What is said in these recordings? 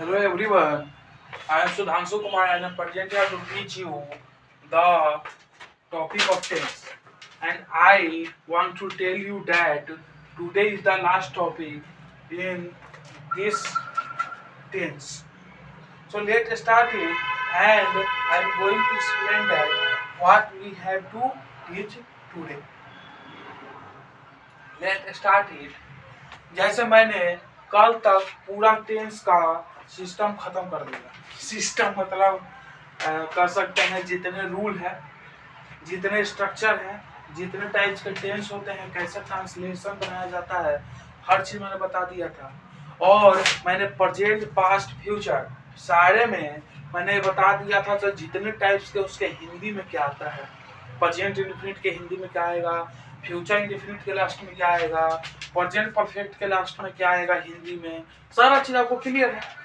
Hello everyone, I am Sudhanshu Kumar and I am present here to teach you the topic of tense. And I want to tell you that today is the last topic in this tense. So let's start it and I am going to explain that what we have to teach today. Let's start it. जैसे मैंने कल तक पूरा tense का system खत्म कर दिया। System मतलब कर सकते हैं जितने रूल है, जितने स्ट्रक्चर है, जितने टाइप्स के टेंस होते हैं, कैसे ट्रांसलेशन बनाया जाता है, हर चीज मैंने बता दिया था। और मैंने प्रेजेंट पास्ट फ्यूचर सारे में मैंने बता दिया था तो जितने टाइप्स के उसके हिंदी में क्या आता है, प्रेजेंट इंडेफिनिट के हिंदी में क्या आएगा, फ्यूचर इंडेफिनिट के लास्ट में क्या आएगा, प्रेजेंट परफेक्ट के लास्ट में क्या आएगा हिंदी में, सारा चीज आपको क्लियर है।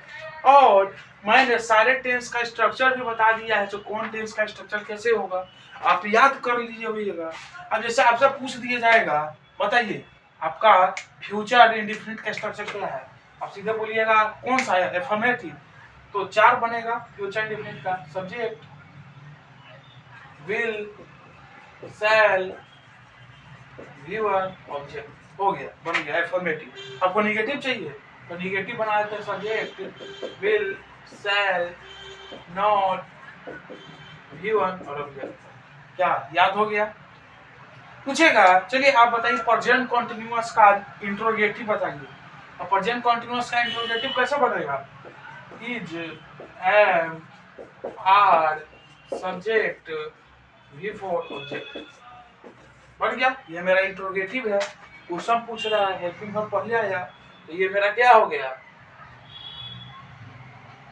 और मैंने सारे टेंस का स्ट्रक्चर भी बता दिया है, तो कौन टेंस का स्ट्रक्चर कैसे होगा आप याद कर लीजिए होइएगा। अब जैसे आपसे पूछ दिया जाएगा, बताइए आपका फ्यूचर इंडेफिनिट का स्ट्रक्चर क्या है, आप सीधे बोलिएगा कौन सा है, एफर्मेटिव। तो 4 बनेगा फ्यूचर इंडेफिनिट का, सब्जेक्ट, विल, शैल, वीवर, ऑब्जेक्ट। हो गया, बन गया एफर्मेटिव। आपको निगेटिव चाहिए तो निगेटिव बना देते हैं, सब्जेक्ट, विल, शैल, नॉट, वीवर और ऑब्जेक्ट। क्या याद हो गया? पूछेगा, चलिए आप बताइए प्रेजेंट कंटीन्यूअस का इंट्रोगेटिव बताइए। और प्रेजेंट कंटीन्यूअस का इंट्रोगेटिव कैसे बनेगा? Is, am, are, subject, V four, object. बन गया, ये मेरा इंट्रोगेटिव है। क्वेश्चन पूछ रहा है, हेल्पिंग वर्ब पहले आया, तो ये मेरा क्या हो गया?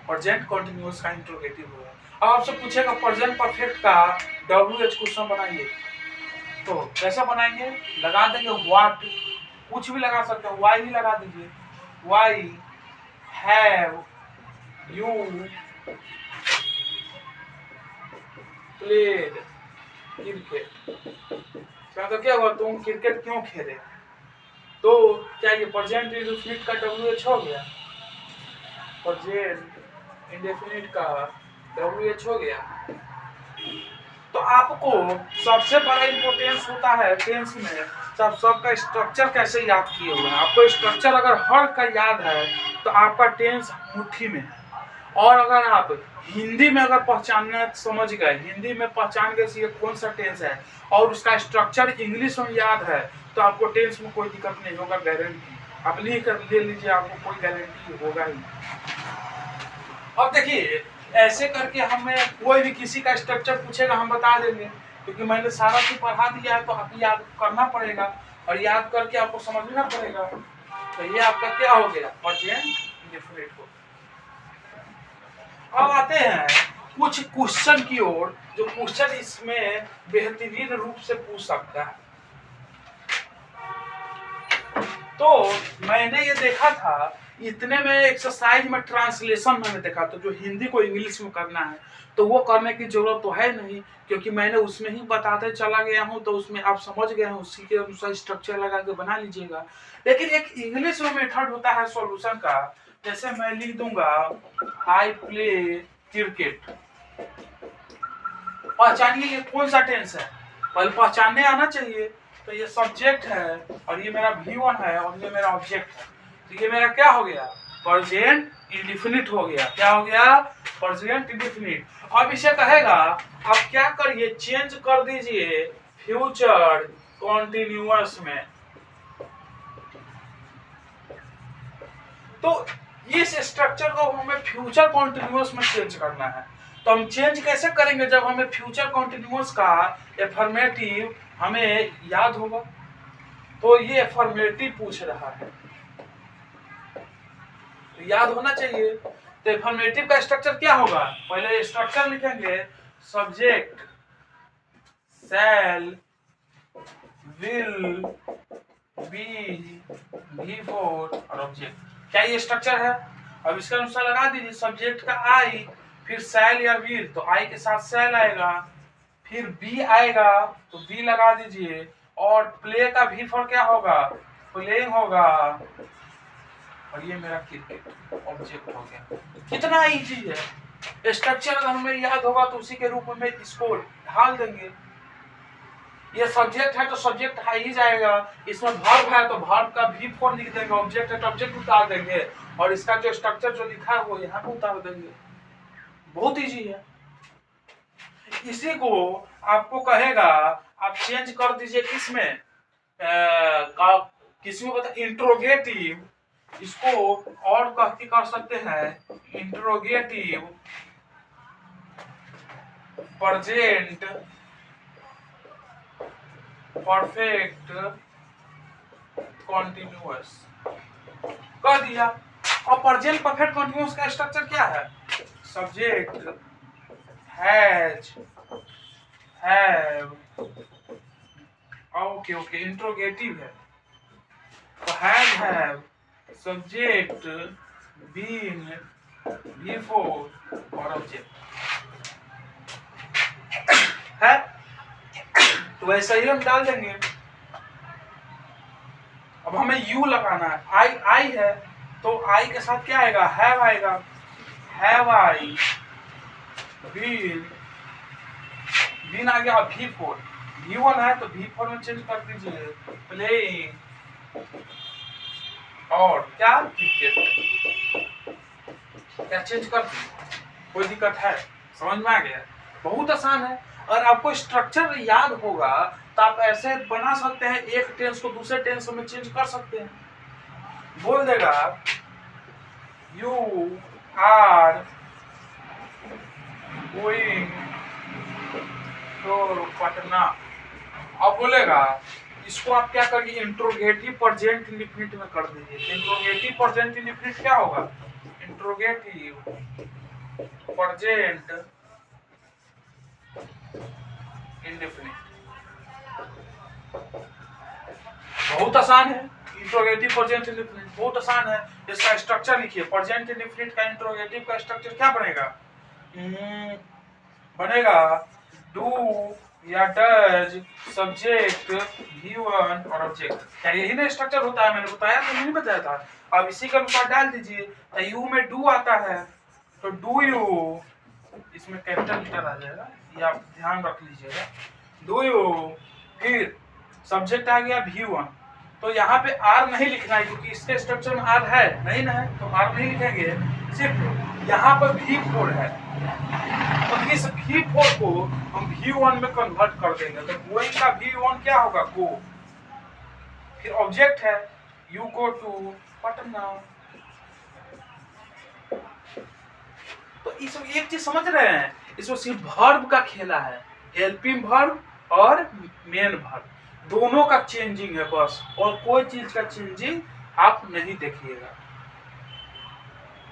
प्रेजेंट कंटीन्यूअस का इंट्रोगेटिव हो गया। अब आपसे पूछेगा प्रेजेंट परफेक्ट का WH क्वेश्चन बनाइए, तो कैसे बनाएंगे? लगा देंगे व्हाट, कुछ भी लगा सकते हो, वाई ही लगा दीजिए। Why have you played cricket. तो क्या हुआ, तुम क्रिकेट क्यों खेले? तो क्या ये प्रेजेंट इंडेफिनिट का WH हो गया? प्रेजेंट इंडेफिनिट का WH हो गया। तो आपको सबसे बड़ा इंपॉर्टेंस होता है टेंस में सबका स्ट्रक्चर कैसे याद किए हुए हैं। आपको स्ट्रक्चर अगर हर का याद है तो आपका टेंस मुट्ठी में है। और अगर आप हिंदी में अगर पहचानना समझ गए, हिंदी में पहचान गए ये कौन सा टेंस है और उसका स्ट्रक्चर इंग्लिश में याद है, तो आपको टेंस में कोई दिक्कत नहीं होगा, गारंटी। आप लिख कर ले लीजिए, आपको कोई गारंटी होगा ही। अब देखिए, ऐसे करके हमें कोई भी किसी का स्ट्रक्चर पूछेगा हम बता देंगे, क्योंकि मैंने सारा चीज पढ़ा दिया है, तो आप याद करना पड़ेगा और याद करके आपको समझना पड़ेगा। तो ये आपका क्या हो गया, प्रेजेंट इंडेफिनिट हो। अब आते हैं कुछ क्वेश्चन की ओर, जो क्वेश्चन इसमें बेहतरीन रूप से पूछ सकता है। तो मैंने ये देखा था, इतने में एक्सरसाइज में ट्रांसलेशन मैंने देखा, तो जो हिंदी को इंग्लिश में करना है तो वो करने की जरूरत तो है नहीं, क्योंकि मैंने उसमें ही बताते चला गया हूं, तो उसमें आप समझ गए हैं, उसी के अनुसार स्ट्रक्चर लगा के बना लीजिएगा। लेकिन एक इंग्लिश में मेथड होता है सॉल्यूशन का, जैसे मैं लिख दूंगा आई प्ले क्रिकेट। पहचानिए ये कौन सा टेंस है, पहले पहचानने आना चाहिए। तो ये सब्जेक्ट है और ये मेरा V1 है और ये मेरा ऑब्जेक्ट है, तो ये मेरा क्या हो गया, प्रेजेंट इंडेफिनिट हो गया। क्या हो गया, प्रेजेंट इंडेफिनिट। अब इसे कहेगा आप क्या करिए, चेंज कर दीजिए फ्यूचर कॉन्टिन्यूअस में। तो इस स्ट्रक्चर को हमें फ्यूचर कॉन्टिन्यूअस में चेंज करना है। तो हम चेंज कैसे करेंगे, जब हमें फ्यूचर कॉन्टिन्यूअस का एफर्मेटिव हमें याद होगा। तो ये एफर्मेटिव पूछ रहा है, तो याद होना चाहिए। तो एफर्मेटिव का स्ट्रक्चर क्या होगा, पहले स्ट्रक्चर लिखेंगे, subject, shell, will, B, V4 और ऑब्जेक्ट। क्या ये स्ट्रक्चर है? अब इसका अनुसार लगा दीजिए, सब्जेक्ट का आई, फिर शैल या विल, तो आई के साथ शैल आएगा, फिर बी आएगा तो बी लगा दीजिए, और प्ले का V4 क्या होगा, प्लेइंग होगा, और ये मेरा क्रिकेट ऑब्जेक्ट हो गया। कितना इजी है। स्ट्रक्चर अगर हमें याद होगा तो उसी के रूप में इसको ढाल देंगे। ये सब्जेक्ट है तो सब्जेक्ट आ ही जाएगा, इसमें वर्ब है तो वर्ब का V4 लिख देंगे, ऑब्जेक्ट है तो ऑब्जेक्ट उतार देंगे, और इसका जो स्ट्रक्चर जो लिखा है वो यहाँ पे उतार देंगे। बहुत इजी है। इसी को आपको कहेगा आप चेंज कर दीजिए किसमें, किसी में बता इंट्रोगेटिव, इसको और कहती कर सकते हैं इंट्रोगेटिव प्रेजेंट परफेक्ट कॉन्टिन्यूअस कर दिया। और प्रेजेंट परफेक्ट कॉन्टिन्यूअस का स्ट्रक्चर क्या है? Subject has have, okay interrogative है तो हैव सब्जेक्ट बीन बिफोर और ऑब्जेक्ट है, तो वैसे ही हम डाल देंगे। अब हमें यू लगाना है, आई है तो आई के साथ क्या आएगा? हैव आएगा। हैव आई बीन, बीन आ गया V4, V1 है तो V4 में चेंज कर दीजिए प्लेइंग और क्या क्रिकेट, क्या चेंज कर दीजिए। कोई दिक्कत है? समझ में आ गया? बहुत आसान है। और आपको स्ट्रक्चर याद होगा तो आप ऐसे बना सकते हैं, एक टेंस को दूसरे टेंस में चेंज कर सकते हैं। बोल देगा you are going to Patna. अब बोलेगा इसको आप क्या करिए, इंट्रोगेटिव प्रेजेंट इंडेफिनिट में कर दीजिए। इंट्रोगेटिव प्रेजेंट इंडेफिनिट क्या होगा? Interrogative present indefinite. बहुत आसान है। इंट्रोगेटिव प्रेजेंट इंडेफिनिट बहुत आसान है। इसका स्ट्रक्चर लिखिए। प्रेजेंट इंडेफिनिट का इंट्रोगेटिव का स्ट्रक्चर क्या बनेगा? बनेगा डू या डज सब्जेक्ट V1 और ऑब्जेक्ट। क्या यही ना स्ट्रक्चर होता है? मैंने बताया तो नहीं बताया था? अब इसी के अनुसार डाल दीजिए। तो यू में डू आता है तो डू यू, इसमें कैपिटल लेटर आ जाएगा, ये आप ध्यान रख लीजिएगा। डू यू, फिर सब्जेक्ट आ गया V1, तो यहाँ पे R नहीं लिखना है क्योंकि इसके स्ट्रक्चर में R है नहीं ना है, तो R नहीं लिखेंगे। सिर्फ यहाँ पर V4 है तो इस V4 को हम V1 में कन्वर्ट कर देंगे। तो गोइंग का V1 क्या होगा? गो। फिर ऑब्जेक्ट है यू गो टू पटना। तो इस एक चीज समझ रहे हैं, इसमें सिर्फ वर्ब का खेला है, हेल्पिंग वर्ब और मेन वर्ब दोनों का चेंजिंग है बस, और कोई चीज का चेंजिंग आप नहीं देखिएगा।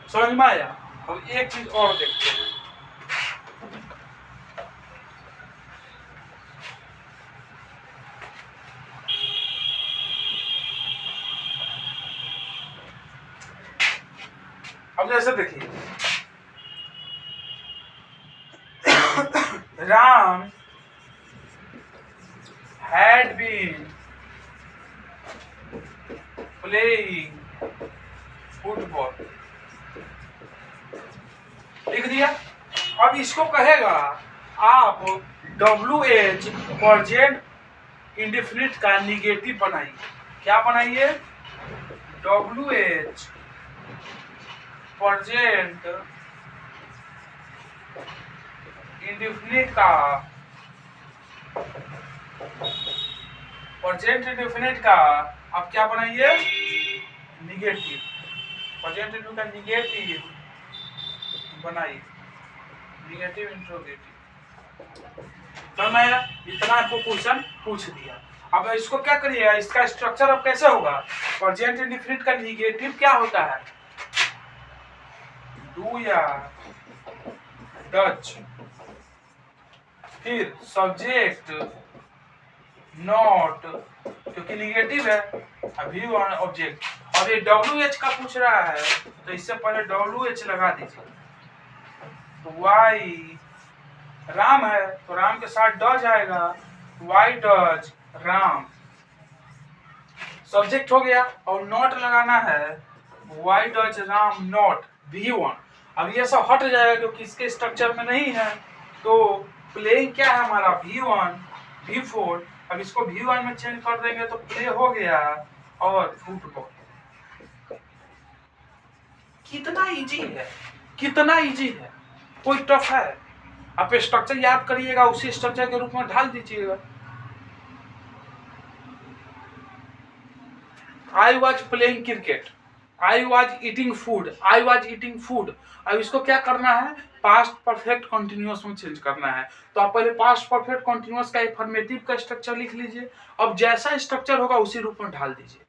समझ में आया? अब एक चीज और देखते हैं। अब जैसे देखिए Ram had been playing football, लिख दिया। अब इसको कहेगा आप WH प्रेजेंट इंडेफिनिट का निगेटिव बनाइए। क्या बनाइए? WH प्रेजेंट इंडेफिनिट का, प्रेजेंट इंडेफिनिट का आप क्या बनाइए? निगेटिव। प्रेजेंट इंडेफिनिट का निगेटिव बनाइए, निगेटिव इंट्रोगेटिव। तो मैं इतना आपको क्वेश्चन पूछ दिया। अब इसको क्या करिएगा? इसका स्ट्रक्चर अब कैसे होगा? प्रेजेंट इंडेफिनिट का निगेटिव क्या होता है? डू या डच, फिर सब्जेक्ट नॉट क्योंकि निगेटिव है, अभी ऑब्जेक्ट। और ये WH का पूछ रहा है तो इससे पहले WH लगा दीजिए। तो वाई राम है तो राम के साथ डज आएगा, वाई डज राम। सब्जेक्ट हो गया और नॉट लगाना है, why does Ram not V1। अब ये सब हट जाएगा क्योंकि इसके स्ट्रक्चर में नहीं है। तो प्लेइंग क्या है हमारा V1 V4। अब इसको V1 में चेंज कर देंगे तो प्ले हो गया और फुटबॉल। कितना इजी है, कितना इजी है, कोई टफ है? आप स्ट्रक्चर याद करिएगा, उसी स्ट्रक्चर के रूप में ढाल दीजिएगा। I was playing cricket, I was eating food, I was eating food. अब इसको क्या करना है, पास्ट परफेक्ट कंटिन्यूअस में चेंज करना है। तो आप पहले पास्ट परफेक्ट कंटिन्यूअस का एफर्मेटिव का स्ट्रक्चर लिख लीजिए। अब जैसा स्ट्रक्चर होगा उसी रूप में ढाल दीजिए।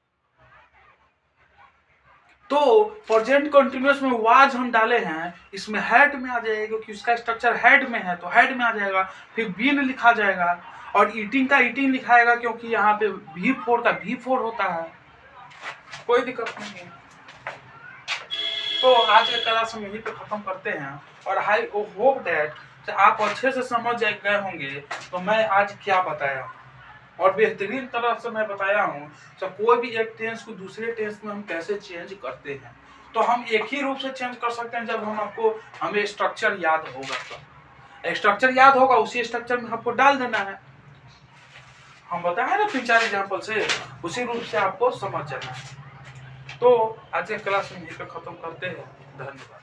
तो प्रेजेंट कंटिन्यूअस में वाज हम डाले हैं, इसमें हेड में आ जाएगा क्योंकि उसका स्ट्रक्चर हेड में है तो हेड में आ जाएगा। फिर बीन लिखा जाएगा और ईटिंग का ईटिंग लिखाएगा क्योंकि यहाँ पे V4 का V4 होता है। कोई दिक्कत नहीं है। तो आज के क्लास हम यहीं पे खत्म करते हैं और आई होप दैट आप अच्छे से समझ गए होंगे तो मैं आज क्या बताया और बेहतरीन तरह से मैं बताया हूँ। तो कोई भी एक टेंस को दूसरे टेंस में हम कैसे चेंज करते हैं, तो हम एक ही रूप से चेंज कर सकते हैं जब हमें स्ट्रक्चर याद होगा। तो स्ट्रक्चर याद होगा उसी स्ट्रक्चर में आपको डाल देना है। हम बताए ना 3-4 एग्जाम्पल से, उसी रूप से आपको समझ जाना है। तो आज के क्लास में यहीं पे खत्म करते हैं। धन्यवाद।